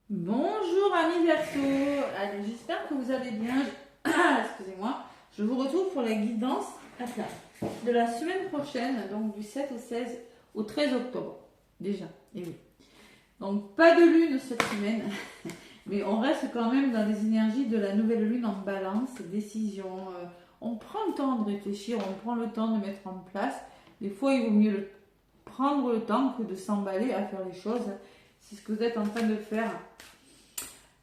Bonjour amis Verseau, allez, j'espère que vous allez bien. Excusez-moi, je vous retrouve pour la guidance de la semaine prochaine, donc du 7 au 16 au 13 octobre. Déjà, et oui. Donc pas de lune cette semaine, mais on reste quand même dans les énergies de la nouvelle lune en balance, décision. On prend le temps de réfléchir, on prend le temps de mettre en place. Des fois, il vaut mieux prendre le temps que de s'emballer à faire les choses. C'est ce que vous êtes en train de faire.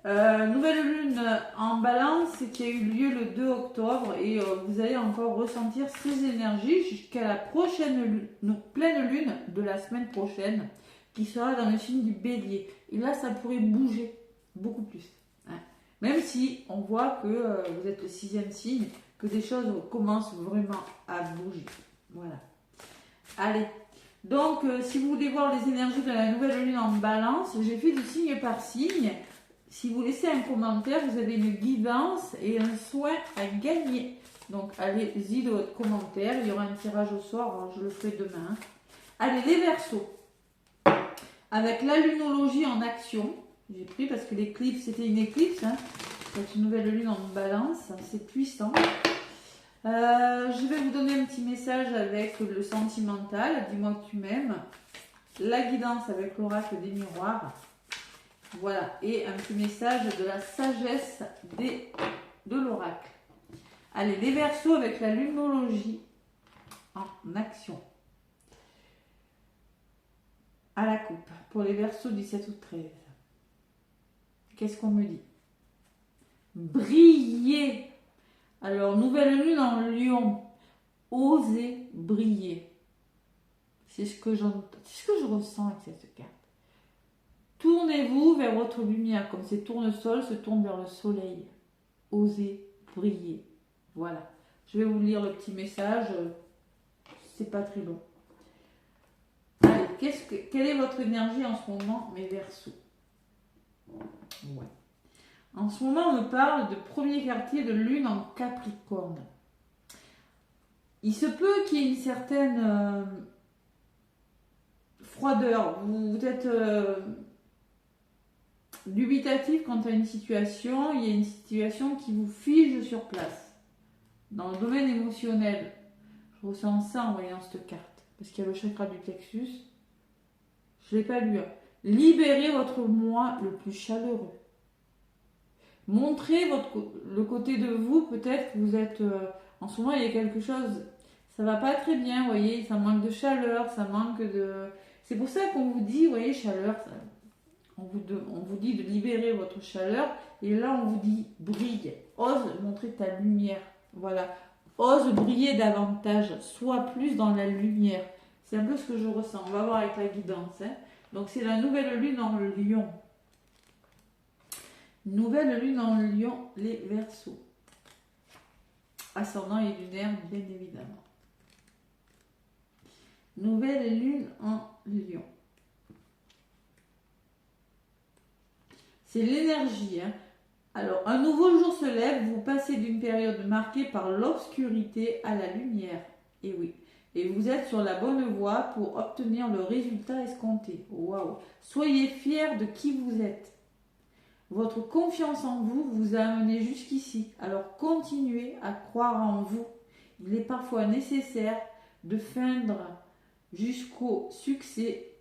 Nouvelle lune en balance qui a eu lieu le 2 octobre et vous allez encore ressentir ces énergies jusqu'à la prochaine pleine lune de la semaine prochaine qui sera dans le signe du bélier. Et là, ça pourrait bouger beaucoup plus. Hein. Même si on voit que vous êtes le 6e signe, que des choses commencent vraiment à bouger. Voilà. Allez. Donc, si vous voulez voir les énergies de la nouvelle lune en balance, j'ai fait du signe par signe. Si vous laissez un commentaire, vous avez une guidance et un soin à gagner. Donc, allez-y de votre commentaire. Il y aura un tirage au sort. Alors, je le ferai demain. Allez, les Verseaux. Avec la lunologie en action. J'ai pris parce que l'éclipse, c'était une éclipse. Hein. C'est une nouvelle lune en balance. C'est puissant. Je vais vous donner un petit message avec le sentimental. Dis-moi que tu m'aimes. La guidance avec l'oracle des miroirs. Voilà, et un petit message de la sagesse de l'oracle. Allez, les Verseaux avec la lunologie en action. À la coupe, pour les Verseaux du 7 août 13. Qu'est-ce qu'on me dit? Briller. Alors, nouvelle lune en Lion. Oser briller. C'est ce que je ressens avec cette carte. Tournez-vous vers votre lumière, comme ces tournesols se tournent vers le soleil. Osez briller. Voilà. Je vais vous lire le petit message. C'est pas très long. Allez, quelle est votre énergie en ce moment, mes Verseaux? Ouais. En ce moment, on me parle de premier quartier de lune en Capricorne. Il se peut qu'il y ait une certaine froideur. Vous êtes dubitatif quant à une situation. Il y a une situation qui vous fige sur place. Dans le domaine émotionnel, je ressens ça en voyant cette carte. Parce qu'il y a le chakra du plexus. Je ne l'ai pas lu. Libérez votre moi le plus chaleureux. Montrez le côté de vous, peut-être que vous êtes... en ce moment, il y a quelque chose... Ça va pas très bien, vous voyez, ça manque de chaleur, ça manque de... C'est pour ça qu'on vous dit, vous voyez, chaleur, on vous dit de libérer votre chaleur, et là, on vous dit, brille, ose montrer ta lumière, voilà. Ose briller davantage, sois plus dans la lumière. C'est un peu ce que je ressens, on va voir avec la guidance. Hein. Donc, c'est la nouvelle lune en Lion. Nouvelle lune en Lion, les Verseaux. Ascendant et lunaire, bien évidemment. Nouvelle lune en Lion. C'est l'énergie. Hein. Alors, un nouveau jour se lève, vous passez d'une période marquée par l'obscurité à la lumière. Et oui. Et vous êtes sur la bonne voie pour obtenir le résultat escompté. Waouh! Soyez fiers de qui vous êtes. Votre confiance en vous vous a amené jusqu'ici. Alors, continuez à croire en vous. Il est parfois nécessaire de feindre jusqu'au succès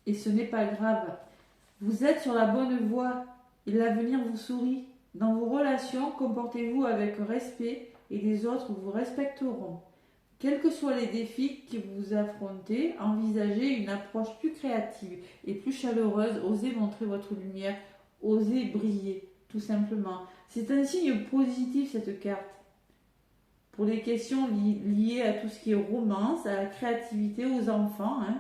et ce n'est pas grave. Vous êtes sur la bonne voie et l'avenir vous sourit. Dans vos relations, comportez-vous avec respect et les autres vous respecteront. Quels que soient les défis que vous affrontez, envisagez une approche plus créative et plus chaleureuse. Osez montrer votre lumière, osez briller, tout simplement. C'est un signe positif cette carte. Pour les questions liées à tout ce qui est romance, à la créativité, aux enfants, hein,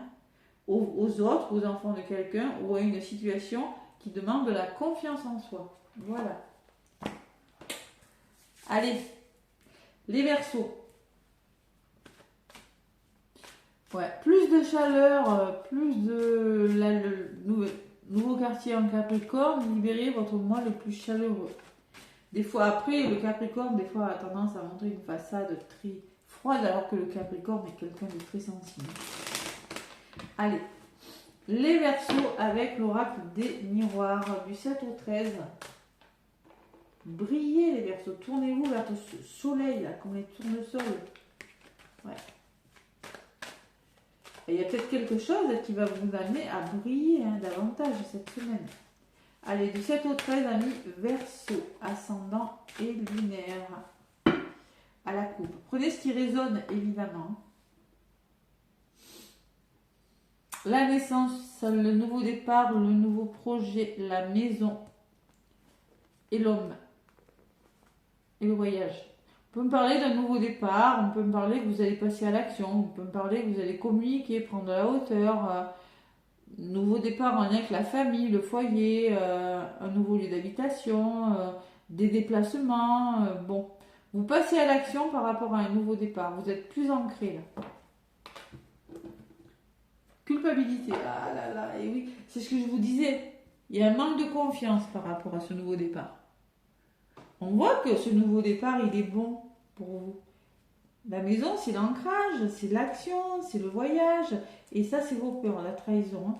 aux autres, aux enfants de quelqu'un, ou à une situation qui demande de la confiance en soi. Voilà. Allez, les Verseaux. Ouais, plus de chaleur, plus de le nouveau quartier en Capricorne, libérez votre moi le plus chaleureux. Des fois après, le Capricorne, des fois, a tendance à montrer une façade très froide, alors que le Capricorne est quelqu'un de très sensible. Allez, Les Verseaux avec l'oracle des miroirs du 7 au 13. Brillez les Verseaux, tournez-vous vers le soleil, là, comme les tournesols. Ouais. Et il y a peut-être quelque chose qui va vous amener à briller davantage cette semaine. Allez, du 7 au 13, amis, Verseau, ascendant et lunaire. À la coupe. Prenez ce qui résonne, évidemment. La naissance, le nouveau départ, le nouveau projet, la maison et l'homme et le voyage. On peut me parler d'un nouveau départ, on peut me parler que vous allez passer à l'action, on peut me parler que vous allez communiquer, prendre de la hauteur, nouveau départ en lien avec la famille, le foyer, un nouveau lieu d'habitation, des déplacements. Bon, vous passez à l'action par rapport à un nouveau départ, vous êtes plus ancré là. Culpabilité, ah là là, et oui, c'est ce que je vous disais, il y a un manque de confiance par rapport à ce nouveau départ. On voit que ce nouveau départ, il est bon pour vous. La maison, c'est l'ancrage, c'est l'action, c'est le voyage, et ça, c'est vos peurs, la trahison. Hein.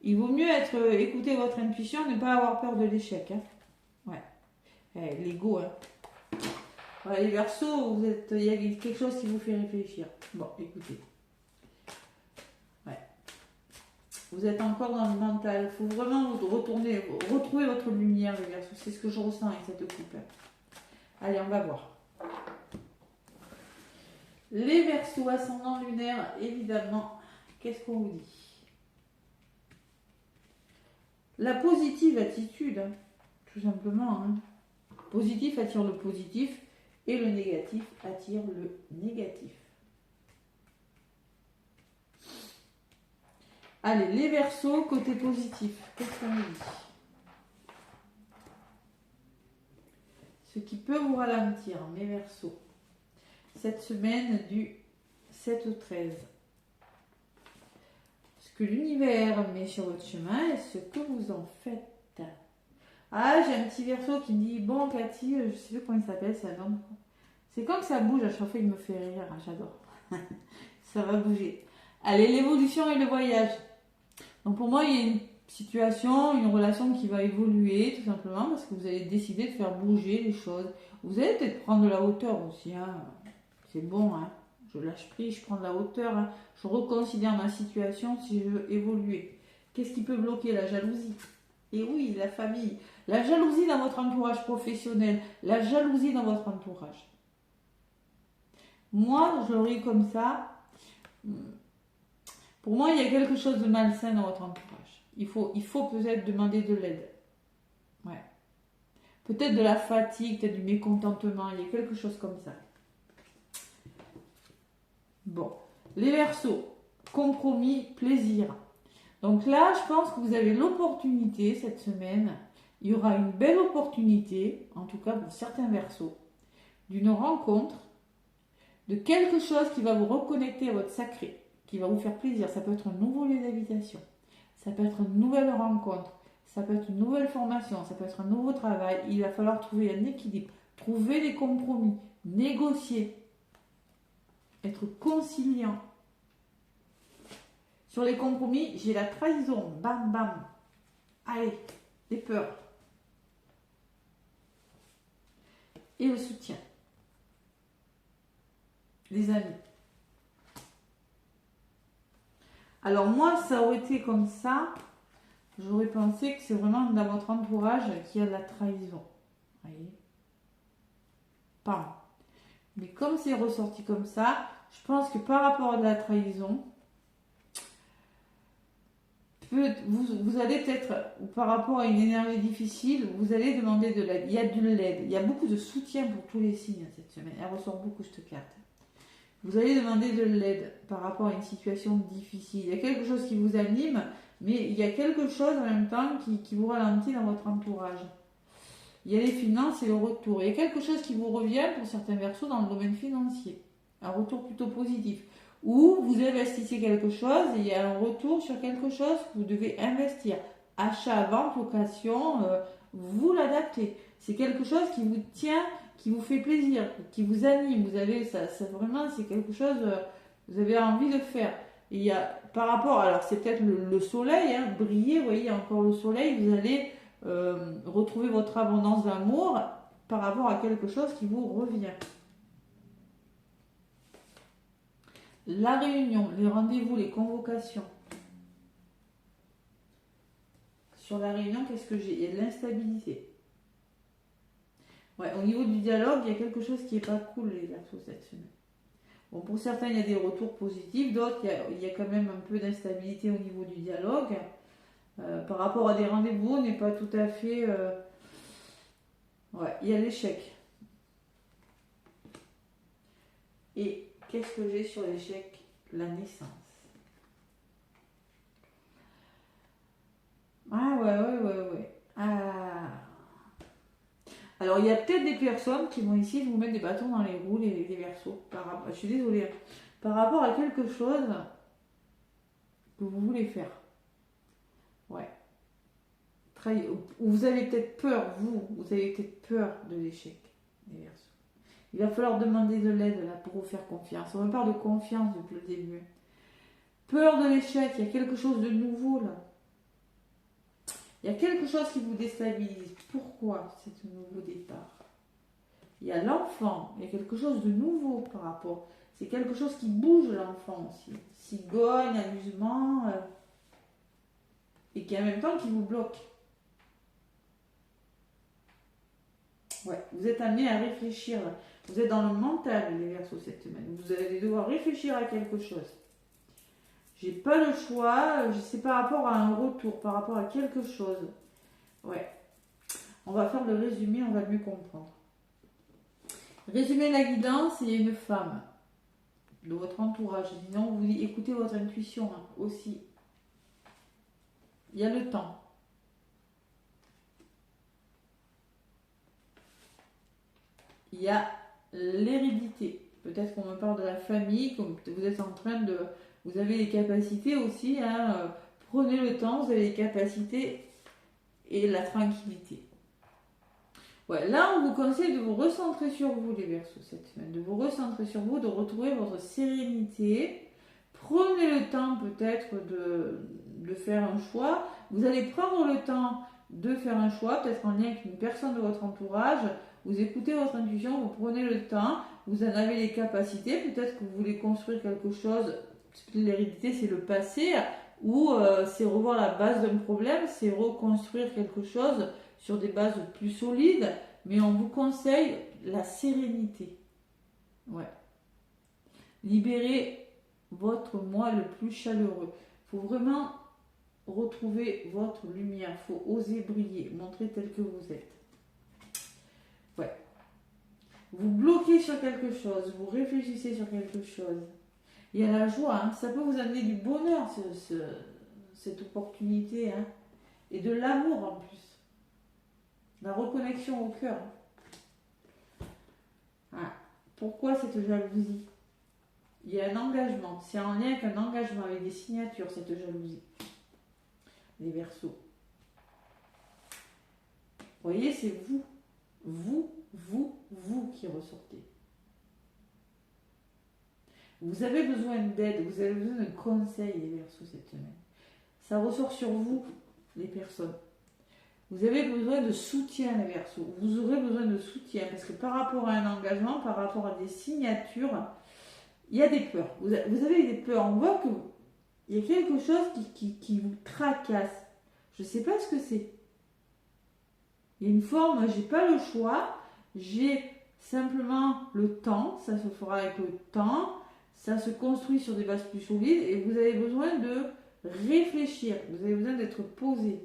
Il vaut mieux écouter votre intuition, ne pas avoir peur de l'échec. Hein. Ouais, l'ego. Hein. Ouais, les Verseaux, il y a quelque chose qui vous fait réfléchir. Bon, écoutez. Vous êtes encore dans le mental. Il faut vraiment retrouver votre lumière, les Verseaux. C'est ce que je ressens avec cette coupe. Allez, on va voir. Les Verseaux ascendant lunaire, évidemment, qu'est-ce qu'on vous dit? La positive attitude, hein, tout simplement. Hein. Positif attire le positif et le négatif attire le négatif. Allez, les Verseaux, côté positif, qu'est-ce qu'on vous dit? Ce qui peut vous ralentir, mes Verseaux, cette semaine du 7 au 13. Ce que l'univers met sur votre chemin et ce que vous en faites. Ah, j'ai un petit Verseau qui me dit, bon Cathy, je sais plus comment il s'appelle, c'est un homme. C'est comme ça bouge, à chaque fois il me fait rire, j'adore. Ça va bouger. Allez, l'évolution et le voyage. Donc pour moi, il y a une situation, une relation qui va évoluer tout simplement parce que vous allez décider de faire bouger les choses. Vous allez peut-être prendre de la hauteur aussi. Hein. C'est bon, hein. Je lâche prise, je prends de la hauteur. Hein. Je reconsidère ma situation si je veux évoluer. Qu'est-ce qui peut bloquer? La jalousie. Et oui, la famille. La jalousie dans votre entourage professionnel. La jalousie dans votre entourage. Moi, je l'aurais eu comme ça. Pour moi, il y a quelque chose de malsain dans votre entourage. Il faut peut-être demander de l'aide. Ouais. Peut-être de la fatigue, peut-être du mécontentement. Il y a quelque chose comme ça. Bon. Les Verseaux. Compromis, plaisir. Donc là, je pense que vous avez l'opportunité cette semaine. Il y aura une belle opportunité, en tout cas pour certains Verseaux, d'une rencontre, de quelque chose qui va vous reconnecter à votre sacré, qui va vous faire plaisir. Ça peut être un nouveau lieu d'habitation, ça peut être une nouvelle rencontre, ça peut être une nouvelle formation, ça peut être un nouveau travail. Il va falloir trouver un équilibre, trouver des compromis, négocier, être conciliant. Sur les compromis, j'ai la trahison, bam bam. Allez, les peurs. Et le soutien. Les amis. Alors moi, ça aurait été comme ça. J'aurais pensé que c'est vraiment dans votre entourage qu'il y a de la trahison. Vous voyez? Pas. Mais comme c'est ressorti comme ça, je pense que par rapport à de la trahison, vous allez peut-être, par rapport à une énergie difficile, vous allez demander de l'aide. Il y a de l'aide. Il y a beaucoup de soutien pour tous les signes cette semaine. Elle ressort beaucoup cette carte. Vous allez demander de l'aide par rapport à une situation difficile. Il y a quelque chose qui vous anime, mais il y a quelque chose en même temps qui vous ralentit dans votre entourage. Il y a les finances et le retour. Il y a quelque chose qui vous revient pour certains Verseaux dans le domaine financier. Un retour plutôt positif. Ou vous investissez quelque chose et il y a un retour sur quelque chose que vous devez investir. Achat, vente, location, vous l'adaptez. C'est quelque chose qui vous tient, qui vous fait plaisir, qui vous anime. Vous avez ça vraiment, c'est quelque chose que vous avez envie de faire. Et il y a par rapport, alors c'est peut-être le soleil, hein, briller, vous voyez, il y a encore le soleil, vous allez retrouver votre abondance d'amour par rapport à quelque chose qui vous revient. La réunion, les rendez-vous, les convocations. Sur la réunion, qu'est-ce que j'ai? Il y a de l'instabilité. Ouais, au niveau du dialogue, il y a quelque chose qui n'est pas cool, les Verseaux, cette semaine. Bon, pour certains, il y a des retours positifs, d'autres, il y a quand même un peu d'instabilité au niveau du dialogue. Par rapport à des rendez-vous, on n'est pas tout à fait... Ouais, il y a l'échec. Et qu'est-ce que j'ai sur l'échec? La naissance. Ah ouais. Ah. Alors il y a peut-être des personnes qui vont essayer de vous mettre des bâtons dans les roues, les Verseaux. Je suis désolée. Hein. Par rapport à quelque chose que vous voulez faire. Ouais. Vous avez peut-être peur, vous avez peut-être peur de l'échec, les Verseaux. Il va falloir demander de l'aide là pour vous faire confiance. On me parle de confiance depuis le début. Peur de l'échec, il y a quelque chose de nouveau là. Il y a quelque chose qui vous déstabilise. Pourquoi c'est un nouveau départ? Il y a l'enfant, il y a quelque chose de nouveau par rapport. C'est quelque chose qui bouge l'enfant aussi. Cigogne, amusement, et qui en même temps qui vous bloque. Ouais, vous êtes amené à réfléchir. Vous êtes dans le mental, les Verseaux, cette semaine. Vous allez devoir réfléchir à quelque chose. J'ai pas le choix, c'est par rapport à un retour, par rapport à quelque chose. Ouais. On va faire le résumé, on va mieux comprendre. Résumé la guidance, il y a une femme de votre entourage. Sinon, vous écoutez votre intuition hein, aussi. Il y a le temps. Il y a l'hérédité. Peut-être qu'on me parle de la famille, comme vous êtes en train de... Vous avez les capacités aussi, hein, prenez le temps, vous avez les capacités et la tranquillité. Ouais, là, on vous conseille de vous recentrer sur vous, les Verseaux, cette semaine. De vous recentrer sur vous, de retrouver votre sérénité. Prenez le temps peut-être de faire un choix. Vous allez prendre le temps de faire un choix, peut-être en lien avec une personne de votre entourage. Vous écoutez votre intuition, vous prenez le temps, vous en avez les capacités. Peut-être que vous voulez construire quelque chose. L'hérédité, c'est le passé, ou c'est revoir la base d'un problème, c'est reconstruire quelque chose sur des bases plus solides, mais on vous conseille la sérénité. Ouais. Libérez votre moi le plus chaleureux. Il faut vraiment retrouver votre lumière, il faut oser briller, montrer tel que vous êtes. Ouais. Vous bloquez sur quelque chose, vous réfléchissez sur quelque chose. Il y a la joie, hein. Ça peut vous amener du bonheur, cette opportunité, hein. Et de l'amour en plus. La reconnexion au cœur. Ah. Pourquoi cette jalousie? Il y a un engagement. C'est en lien avec un engagement, avec des signatures, cette jalousie. Les Verseaux. Vous voyez, c'est vous. Vous qui ressortez. Vous avez besoin d'aide, vous avez besoin de conseils, les Verseaux, cette semaine. Ça ressort sur vous, les personnes. Vous avez besoin de soutien, les Verseaux. Vous aurez besoin de soutien parce que par rapport à un engagement, par rapport à des signatures, il y a des peurs. Vous avez des peurs. On voit qu'il y a quelque chose qui vous tracasse. Je ne sais pas ce que c'est. Il y a une forme, j'ai pas le choix. J'ai simplement le temps. Ça se fera avec le temps. Ça se construit sur des bases plus solides. Et vous avez besoin de réfléchir. Vous avez besoin d'être posé.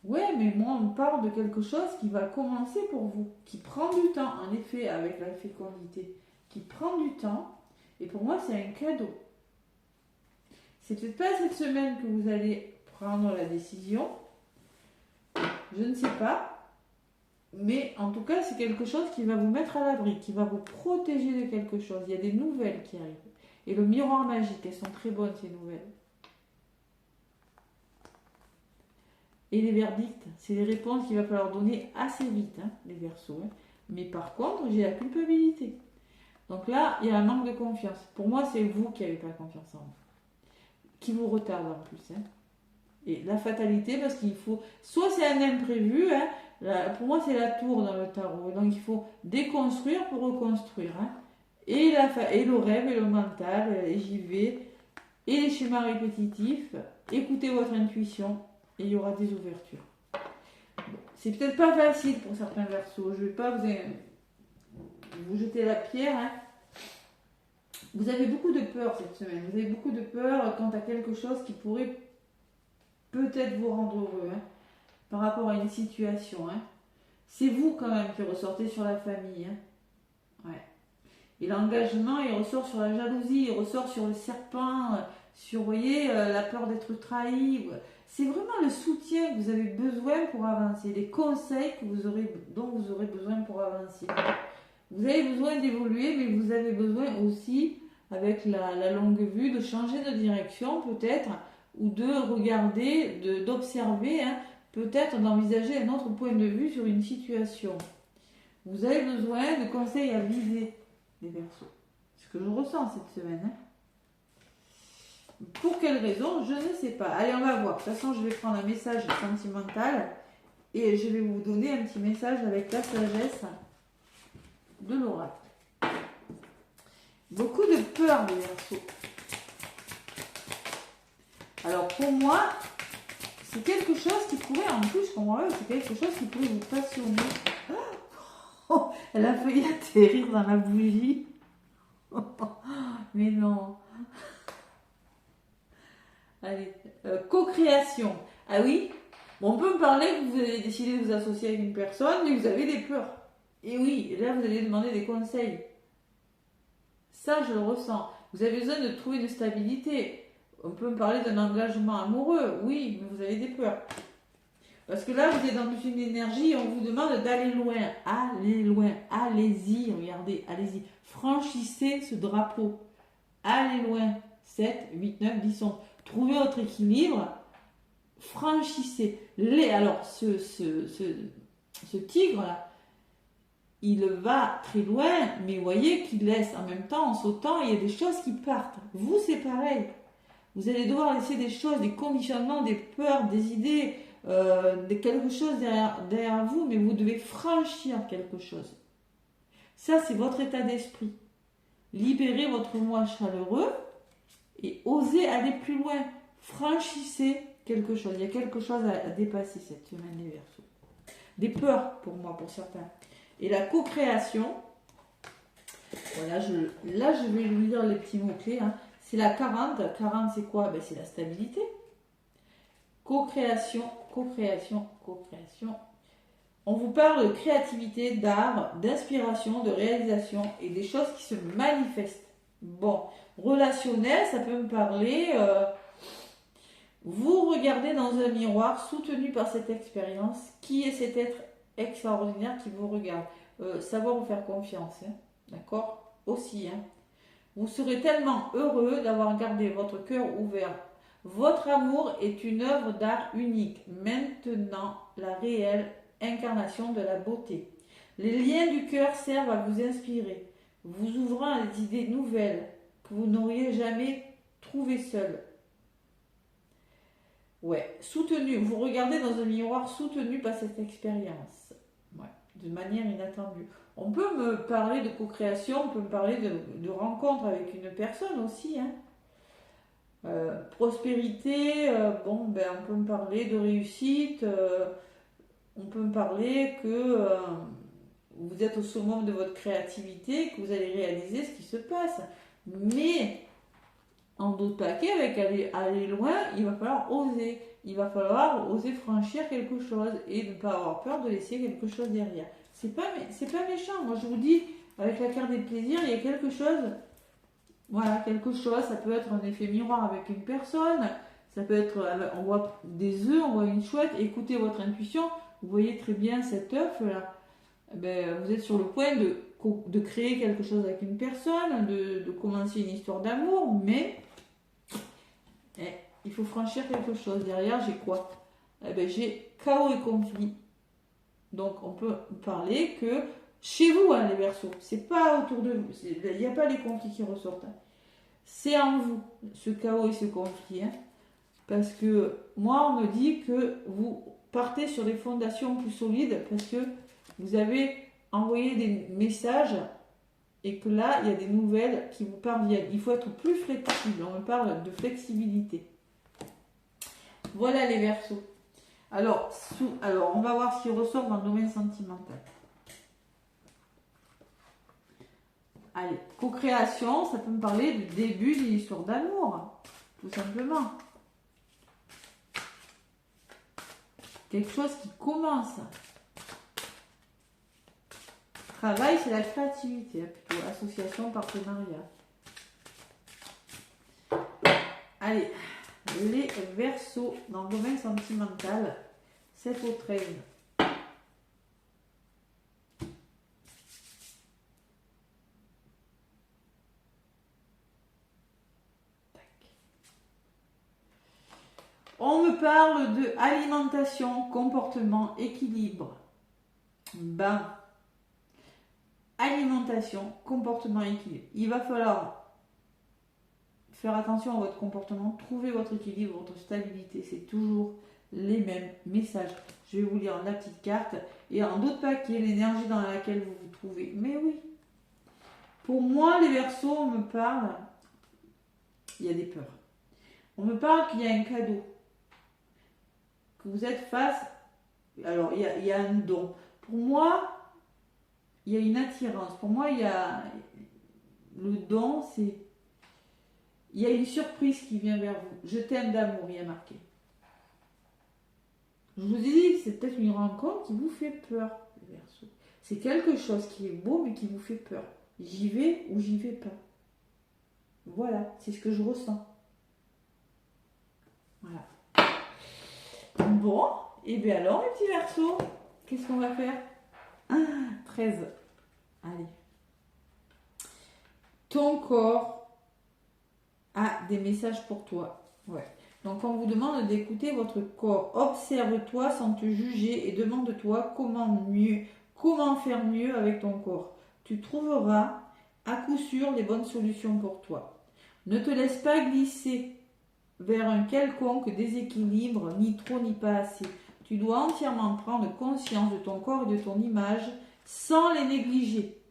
Ouais, mais moi, on parle de quelque chose qui va commencer pour vous. Qui prend du temps, en effet, avec la fécondité. Qui prend du temps, et pour moi c'est un cadeau. C'est peut-être pas cette semaine que vous allez prendre la décision, je ne sais pas, mais en tout cas c'est quelque chose qui va vous mettre à l'abri, qui va vous protéger de quelque chose. Il y a des nouvelles qui arrivent, et le miroir magique, elles sont très bonnes ces nouvelles. Et les verdicts, c'est les réponses qu'il va falloir donner assez vite, hein, les Verseaux. Hein. Mais par contre, j'ai la culpabilité. Donc là, il y a un manque de confiance. Pour moi, c'est vous qui n'avez pas confiance en vous. qui vous retarde en plus. Hein. Et la fatalité, parce qu'il faut, soit c'est un imprévu, hein, pour moi c'est la tour dans le tarot, donc il faut déconstruire pour reconstruire. Hein. Et le rêve et le mental, et j'y vais, et les schémas répétitifs, écoutez votre intuition, et il y aura des ouvertures. Bon, c'est peut-être pas facile pour certains Verseaux, je ne vais pas vous jeter la pierre. Hein. Vous avez beaucoup de peur cette semaine, vous avez beaucoup de peur quant à quelque chose qui pourrait peut-être vous rendre heureux, hein, par rapport à une situation. Hein. C'est vous quand même qui ressortez sur la famille. Hein. Ouais. Et l'engagement, il ressort sur la jalousie, il ressort sur le serpent, sur, vous voyez, la peur d'être trahi. C'est vraiment le soutien que vous avez besoin pour avancer, les conseils dont vous aurez besoin pour avancer. Vous avez besoin d'évoluer, mais vous avez besoin aussi, avec la longue vue, de changer de direction peut-être, ou de regarder, d'observer, hein, peut-être d'envisager un autre point de vue sur une situation. Vous avez besoin de conseils à viser, les Verseaux. C'est ce que je ressens cette semaine. Hein. Pour quelle raison, je ne sais pas. Allez, on va voir. De toute façon, je vais prendre un message sentimental et je vais vous donner un petit message avec la sagesse de l'oracle. Beaucoup de peur, les Verseaux. Alors pour moi, c'est quelque chose qui pourrait, en plus, c'est quelque chose qui pourrait vous passionner. Oh, elle a failli atterrir dans la bougie. Mais non. Allez, co-création. Ah oui, bon, on peut me parler que vous avez décidé de vous associer avec une personne, mais vous avez des peurs. Et oui, là vous allez demander des conseils. Ça, je le ressens. Vous avez besoin de trouver une stabilité. On peut me parler d'un engagement amoureux, oui, mais vous avez des peurs. Parce que là, vous êtes dans une énergie et on vous demande d'aller loin. Allez loin, allez-y, regardez, allez-y. Franchissez ce drapeau. Allez loin. 7, 8, 9, 10, 11. Trouvez votre équilibre. Franchissez. Alors, ce tigre-là, il va très loin, mais vous voyez qu'il laisse en même temps, en sautant, il y a des choses qui partent. Vous, c'est pareil. Vous allez devoir laisser des choses, des conditionnements, des peurs, des idées, quelque chose derrière vous, mais vous devez franchir quelque chose. Ça, c'est votre état d'esprit. Libérez votre moi chaleureux et osez aller plus loin. Franchissez quelque chose. Il y a quelque chose à dépasser cette semaine, les Verseaux. Des peurs pour moi, pour certains. Et la co-création, voilà, là, je vais vous lire les petits mots-clés. Hein. C'est la 40. 40, c'est quoi? C'est la stabilité. Co-création, co-création, co-création. On vous parle de créativité, d'art, d'inspiration, de réalisation et des choses qui se manifestent. Bon, relationnel, ça peut me parler. Vous regardez dans un miroir soutenu par cette expérience. Qui est cet être extraordinaire qui vous regarde? Savoir vous faire confiance, hein, d'accord? Aussi, hein. Vous serez tellement heureux d'avoir gardé votre cœur ouvert. Votre amour est une œuvre d'art unique, maintenant la réelle incarnation de la beauté. Les liens du cœur servent à vous inspirer, vous ouvrant à des idées nouvelles que vous n'auriez jamais trouvées seules. Ouais, soutenu, vous regardez dans un miroir soutenu par cette expérience, ouais, de manière inattendue. On peut me parler de co-création, on peut me parler de rencontre avec une personne aussi, hein. Prospérité, on peut me parler de réussite, on peut me parler que vous êtes au summum de votre créativité, que vous allez réaliser ce qui se passe. Mais en d'autres paquets, avec aller loin, il va falloir oser. Il va falloir oser franchir quelque chose et ne pas avoir peur de laisser quelque chose derrière. C'est pas méchant. Moi, je vous dis, avec la carte des plaisirs, il y a quelque chose. Voilà, quelque chose. Ça peut être un effet miroir avec une personne. Ça peut être, on voit des œufs, on voit une chouette. Écoutez votre intuition. Vous voyez très bien cet œuf là. Vous êtes sur le point de créer quelque chose avec une personne, de commencer une histoire d'amour, mais il faut franchir quelque chose. Derrière, j'ai quoi? J'ai chaos et conflit. Donc, on peut parler que chez vous, hein, les Verseaux, c'est pas autour de vous. Il n'y a pas les conflits qui ressortent. Hein. c'est en vous, ce chaos et ce conflit. Hein, parce que moi, on me dit que vous partez sur des fondations plus solides parce que vous avez envoyé des messages et que là, il y a des nouvelles qui vous parviennent. Il faut être plus flexible. On me parle de flexibilité. Voilà les Verseaux. Alors, on va voir ce qui ressort dans le domaine sentimental. Allez, co-création, ça peut me parler du début d'une histoire d'amour, tout simplement. Quelque chose qui commence. Travail, c'est la créativité, plutôt association, partenariat. Allez, les Verseaux dans le domaine sentimental, 7 au 13. On me parle de alimentation, comportement, équilibre. Ben, alimentation, comportement, équilibre. Il va falloir faire attention à votre comportement, trouver votre équilibre, votre stabilité. C'est toujours les mêmes messages. Je vais vous lire la petite carte. Et en doute pas qu'il y ait l'énergie dans laquelle vous vous trouvez. Mais oui. Pour moi, les Verseaux, on me parle. Il y a des peurs. On me parle qu'il y a un cadeau. Que vous êtes face. Alors, il y a un don. Pour moi, il y a une attirance. Pour moi, il y a le don, c'est. Il y a une surprise qui vient vers vous. Je t'aime d'amour, il y a marqué. Je vous ai dit que c'est peut-être une rencontre qui vous fait peur, les Verseaux. C'est quelque chose qui est beau, mais qui vous fait peur. J'y vais ou j'y vais pas. Voilà, c'est ce que je ressens. Voilà. Bon, et bien alors, mes petits Verseaux, qu'est-ce qu'on va faire? 13. Allez. Ton corps a des messages pour toi. Ouais. Donc, on vous demande d'écouter votre corps. Observe-toi sans te juger et demande-toi comment faire mieux avec ton corps. Tu trouveras à coup sûr les bonnes solutions pour toi. Ne te laisse pas glisser vers un quelconque déséquilibre, ni trop ni pas assez. Tu dois entièrement prendre conscience de ton corps et de ton image sans les négliger.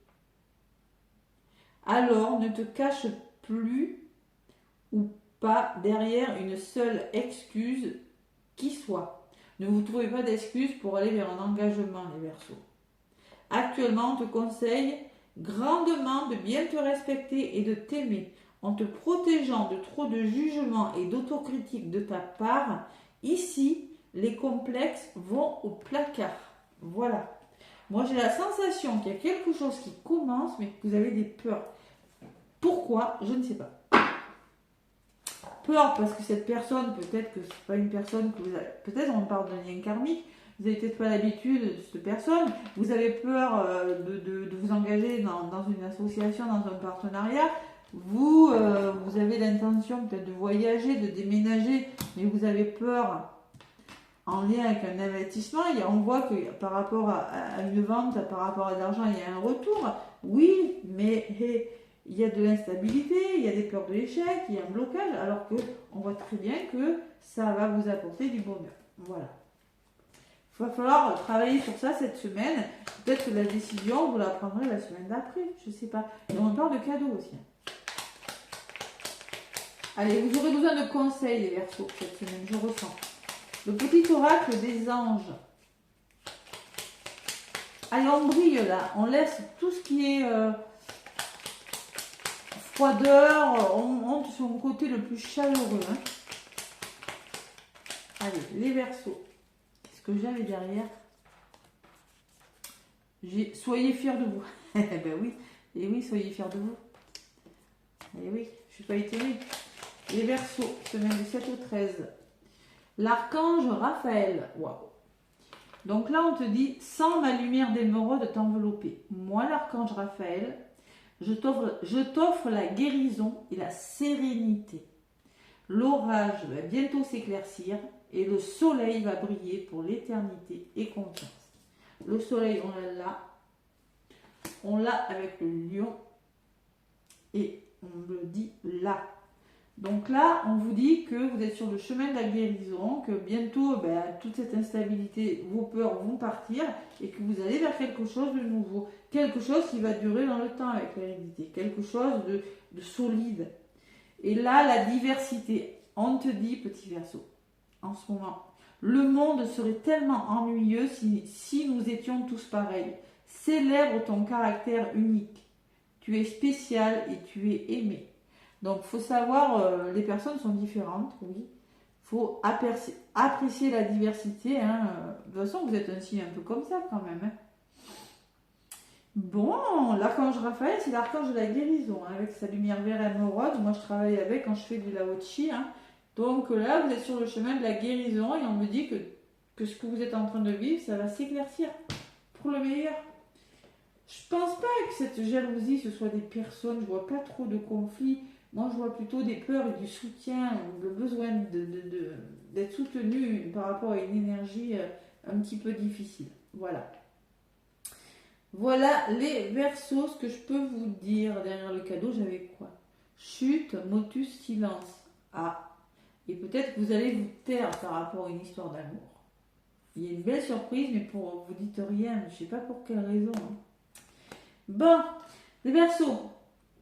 Alors, ne te cache plus ou pas derrière une seule excuse qui soit. Ne vous trouvez pas d'excuses pour aller vers un engagement, les Verseaux. Actuellement, on te conseille grandement de bien te respecter et de t'aimer. En te protégeant de trop de jugements et d'autocritique de ta part, ici, les complexes vont au placard. Voilà. Moi, j'ai la sensation qu'il y a quelque chose qui commence, mais que vous avez des peurs. Pourquoi? Je ne sais pas. Peur parce que cette personne, peut-être que c'est pas une personne que vous avez... Peut-être on parle d'un lien karmique. Vous n'avez peut-être pas l'habitude de cette personne. Vous avez peur de vous engager dans une association, dans un partenariat. Vous avez l'intention peut-être de voyager, de déménager, mais vous avez peur en lien avec un investissement. On voit que par rapport à une vente, par rapport à l'argent, il y a un retour. Oui, mais il y a de l'instabilité, il y a des peurs de l'échec, il y a un blocage, alors qu'on voit très bien que ça va vous apporter du bonheur. Voilà. Il va falloir travailler sur ça cette semaine. Peut-être que la décision, vous la prendrez la semaine d'après. Je ne sais pas. Et on parle de cadeaux aussi. Allez, vous aurez besoin de conseils, les Verseaux, cette semaine. Je ressens. Le petit oracle des anges. Allez, on brille là. On laisse tout ce qui est froideur. On monte sur mon côté le plus chaleureux. Hein. Allez, les Verseaux. Que j'avais derrière. Soyez fiers de vous. Ben oui, et oui, soyez fiers de vous. Et oui, je suis pas étonnée. Les Verseaux, semaine du 7 au 13. L'archange Raphaël. Waouh. Donc là, on te dit, sans ma lumière d'émeraude t'envelopper. Moi, l'archange Raphaël, je t'offre la guérison et la sérénité. L'orage va bientôt s'éclaircir. Et le soleil va briller pour l'éternité et confiance. Le soleil, on l'a là. On l'a avec le lion. Et On me le dit là. Donc là, on vous dit que vous êtes sur le chemin de la guérison, que bientôt, toute cette instabilité, vos peurs vont partir et que vous allez vers quelque chose de nouveau. Quelque chose qui va durer dans le temps avec l'hérédité. Quelque chose de solide. Et là, la diversité. On te dit, petit Verseau, en ce moment, le monde serait tellement ennuyeux si nous étions tous pareils. Célèbre ton caractère unique. Tu es spécial et tu es aimé. Donc, il faut savoir, les personnes sont différentes, oui. Il faut apprécier la diversité. Hein. De toute façon, vous êtes un signe un peu comme ça quand même. Hein. Bon, l'archange Raphaël, c'est l'archange de la guérison, hein, avec sa lumière vert émeraude. Moi, je travaille avec quand je fais du Lao Chi. Hein. Donc là, vous êtes sur le chemin de la guérison et on me dit que ce que vous êtes en train de vivre, ça va s'éclaircir pour le meilleur. Je pense pas que cette jalousie, ce soit des personnes. Je vois pas trop de conflits. Moi, je vois plutôt des peurs et du soutien, le besoin d'être soutenu par rapport à une énergie un petit peu difficile. Voilà. Voilà les Verseaux, ce que je peux vous dire. Derrière le cadeau, j'avais quoi? Chute, motus, silence. Ah, et peut-être que vous allez vous taire par rapport à une histoire d'amour. Il y a une belle surprise, mais vous dites rien. Je ne sais pas pour quelle raison. Hein. Bon, les Verseaux,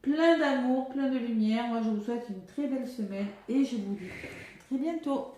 plein d'amour, plein de lumière. Moi, je vous souhaite une très belle semaine et je vous dis à très bientôt.